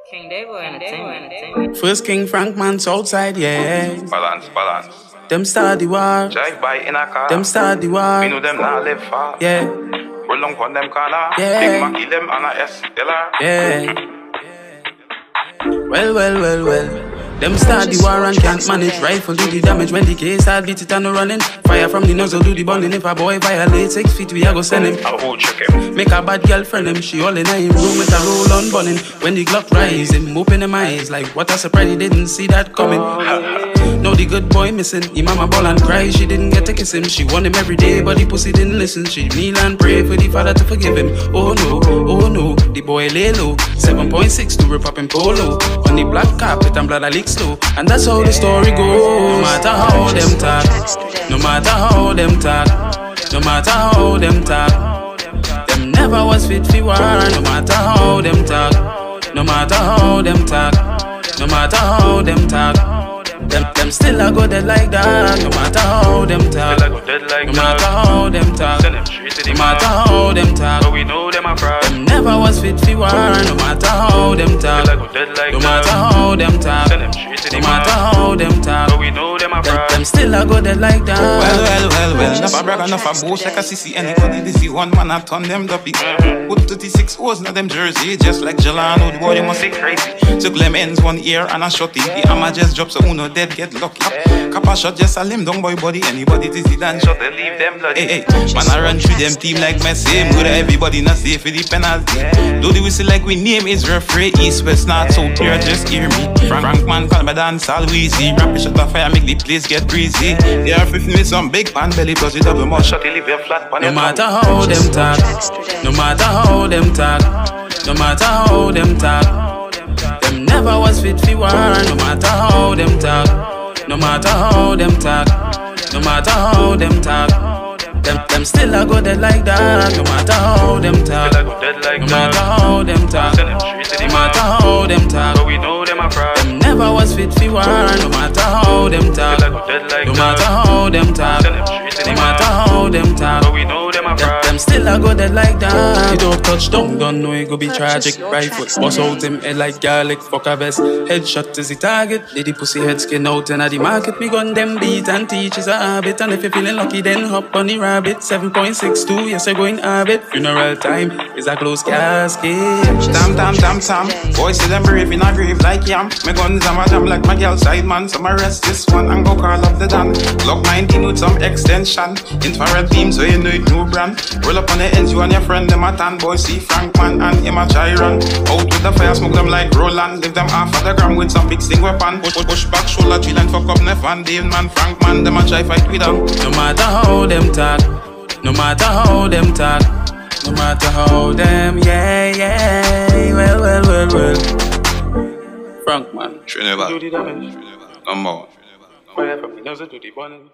King Devo Entertainment. First King Frank man outside, yeah. Balance. Them start the war. Drive by in a car. Them start the war. We know them not live far. Yeah. Roll long on them corner. Yeah. Big Mac kill them on a SLR. Yeah. Well. Them start the war and can't manage. Rifle do the damage when the case hard beat it and no running. Fire from the nozzle do the bonding. If a boy violate 6 feet, we a go send him. I will check him. Make a bad girlfriend him. She all in him room with a roll on bunning. When the Glock rise him, open him eyes like what a surprise. He didn't see that coming. No, the good boy missing. He mama ball and cry. She didn't get to kiss him. She want him every day, but the pussy didn't listen. She kneel and pray for the father to forgive him. Oh no, the boy lay low. 7.6 to rip up in polo. On the black carpet and blood I leak slow. And that's how the story goes. No matter how them talk, no matter how them talk, no matter how them talk, them never was fit for war. No matter how them talk, no matter how them talk, no matter how them talk, them still a go dead like that. No matter how them talk, no matter how them talk, no matter how them talk, but we know them a fraud. them never was fit for war. No matter how them talk, no matter how them talk, no matter how them talk, but we know them a fraud. them still a go dead like that. Well. Enough a brag, enough a boast like a sissy. Anybody this see one man, I turn them duppy. Put 36 O's in them jersey, just like Jelano. The boy, you must say crazy. Took lemons 1 year and a shot it. The hammer just dropped, so who no dead get lucky. Kappa shot just a limb down boy body. Anybody this see done shot, they leave them bloody. Hey, man, I run through them team like Messi. With everybody not safe for the penalty. Do the whistle like we name is referee. East, west, north, south, here, just hear me. Frank man, call me dance all wheezy. Rapid shot of fire, make the place get breezy. They are 50 me some big pan belly, plus we double more shot, they leave them flat. No matter how them talk, no matter how them talk, no matter how them talk, them never was fit for war. No matter how them talk, no matter how them talk, no matter how them talk, them still a go dead like that. No matter how them talk, no matter how them talk, no matter how them talk, but we know them a fraud. them never was fit for war. No matter how them talk, no matter how them talk, no matter how them talk, but we know them a fraud. them still a go dead like that. It don't touch down, don't know it go be tragic. Rifle, bust out him head like garlic. Fuck a vest, headshot is the target. Did the pussy head skin out in the market. Me gun them beat and teach is a habit. And if you feeling lucky then hop on the rabbit. 7.62, yes you're going habit. Funeral time is a closed casket. Tam. Boys see them brave in a grave like yam. My guns and my jam like my girl side man. So I rest this one and go call up the Dan. Glock 19 with some extension. Infrared beam so you know it no brand. Roll up on the ends, you and your friend, them a tan. Boys see Frank man and him a try run. Out with the fire, smoke them like Roland. Leave them half at the gram with some big sting weapon. Push back, shoulder, drill and fuck up Neff and Dave man. Frank man, them a try fight with them. No matter how them talk, no matter how them talk, no matter how them, yeah. Well. Frank man, Trinidad. do the damage. Number one. Fire from the nozzle to the bottom.